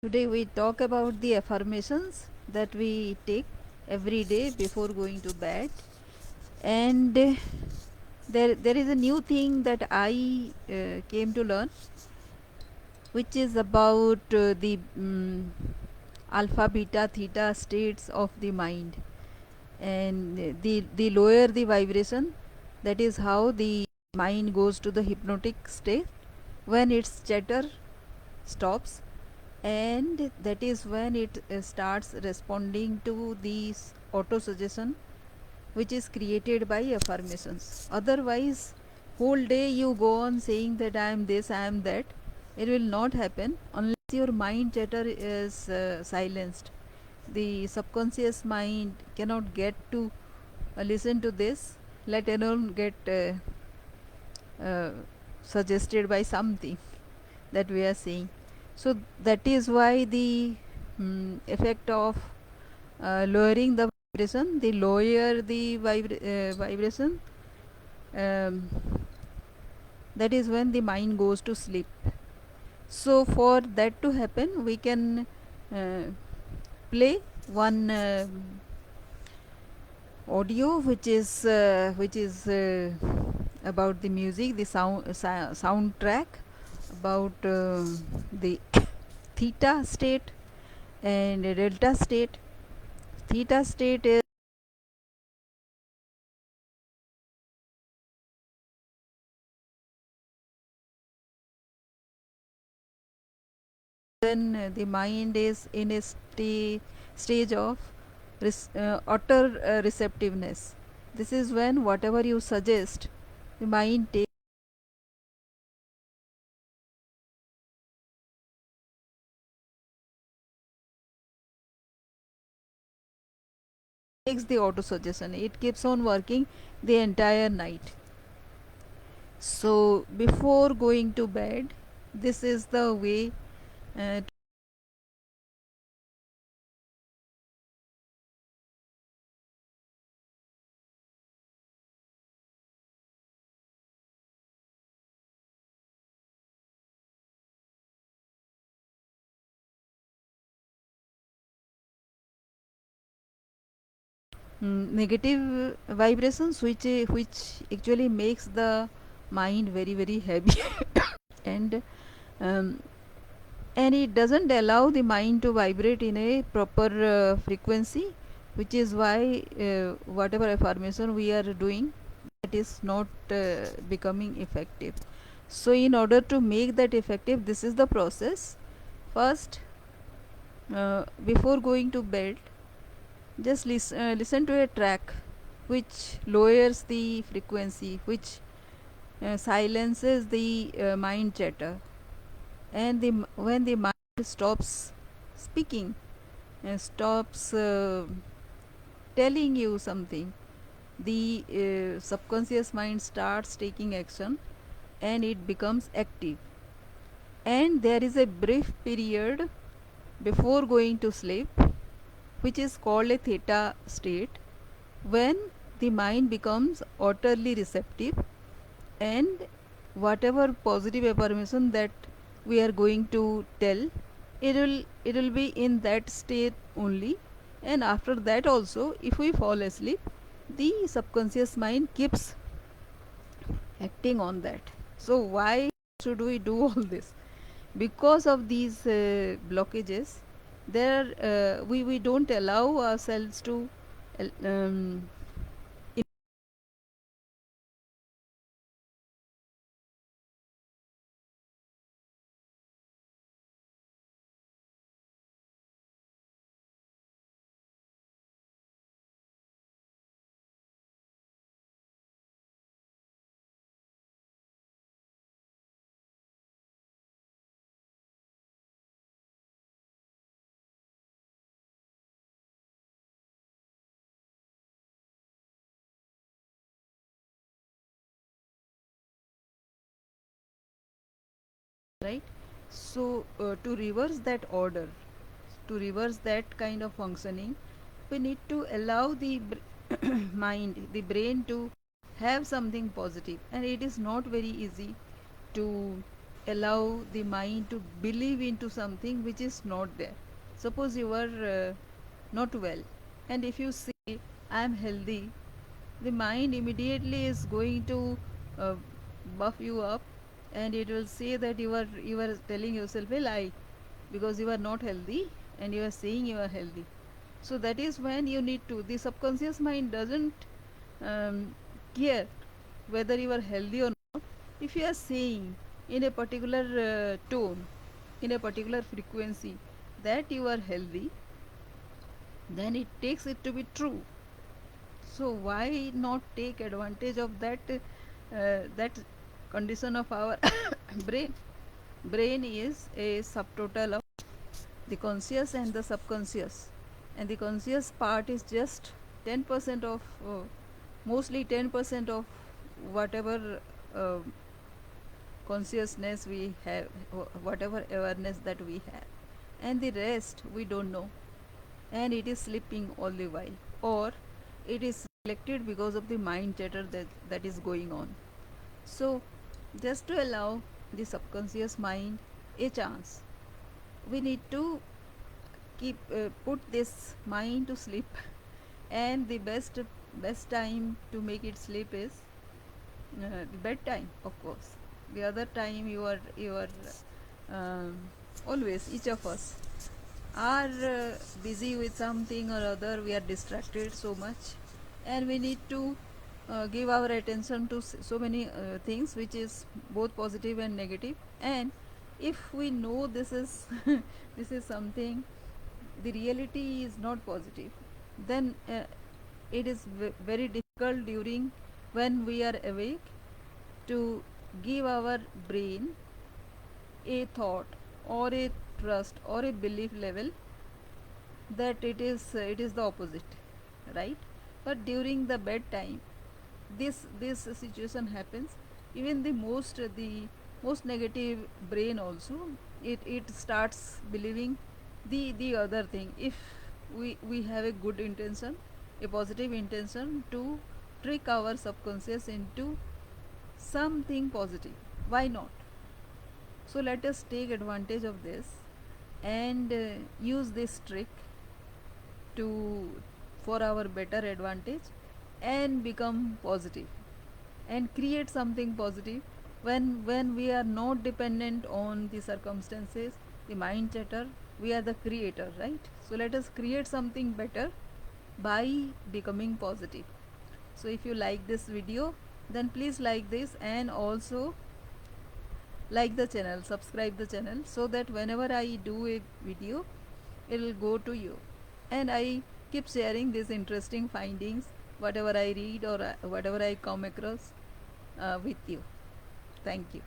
Today we talk about the affirmations that we take every day before going to bed. And there is a new thing that I came to learn, which is about the alpha, beta, theta states of the mind. And the lower the vibration, that is how the mind goes to the hypnotic state when its chatter stops, and that is when it starts responding to these auto suggestion which is created by affirmations. Otherwise, whole day you go on saying that I am this, I am that. It will not happen unless your mind chatter is silenced. The subconscious mind cannot get to listen to this, let alone get uh, suggested by something that we are saying. So that is why the effect of lowering the vibration, the lower the vibration, um, that is when the mind goes to sleep. So for that to happen, we can uh, play one audio which is about the music, the soundtrack about the theta state and delta state. Theta state is when the mind is in a stage of utter receptiveness. This is when whatever you suggest, the mind takes the auto suggestion. It keeps on working the entire night. So before going to bed, this is the way uh, negative vibrations which actually makes the mind very very heavy and um, and it doesn't allow the mind to vibrate in a proper frequency, which is why whatever affirmation we are doing, that is not becoming effective. So in order to make that effective, this is the process. First, before going to bed, just listen to a track which lowers the frequency, which silences the mind chatter, and when the mind stops speaking, stops telling you something, the subconscious mind starts taking action and it becomes active. And there is a brief period before going to sleep, which is called a theta state, when the mind becomes utterly receptive, and whatever positive affirmation that we are going to tell, it will be in that state only. And after that also, if we fall asleep, the subconscious mind keeps acting on that. So why should we do all this? Because of these blockages, there we don't allow ourselves to um, right. So to reverse that order, to reverse that kind of functioning, we need to allow the mind, the brain, to have something positive. And it is not very easy to allow the mind to believe into something which is not there. Suppose you are not well, and if you say I am healthy, the mind immediately is going to uh, buff you up, and it will say that you are telling yourself a lie because you are not healthy and you are saying you are healthy. So that is when you need to, the subconscious mind doesn't care whether you are healthy or not. If you are saying in a particular tone, in a particular frequency, that you are healthy, then it takes it to be true. So why not take advantage of that condition of our brain? Brain is a subtotal of the conscious and the subconscious, and the conscious part is just 10% of mostly 10% of whatever uh, consciousness we have, whatever awareness that we have, and the rest we don't know, and it is sleeping all the while, or it is neglected because of the mind chatter that is going on. So just to allow the subconscious mind a chance, we need to keep put this mind to sleep and the best time to make it sleep is bedtime, of course. The other time you are um, always, each of us are busy with something or other, we are distracted so much, and we need to give our attention to so many things which is both positive and negative. And if we know this is this is something, the reality is not positive, then it is very difficult during when we are awake to give our brain a thought or a trust or a belief level that it is the opposite, right? But during the bedtime, this situation happens. Even the most negative brain also, it starts believing the other thing. If we have a good intention, a positive intention to trick our subconscious into something positive, why not? So let us take advantage of this and use this trick to for our better advantage, and become positive and create something positive. When we are not dependent on the circumstances, the mind chatter, we are the creator, right? So let us create something better by becoming positive. So if you like this video, then please like this, and also like the channel, subscribe the channel, so that whenever I do a video, it will go to you. And I keep sharing these interesting findings, whatever I read or whatever I come across with you. Thank you.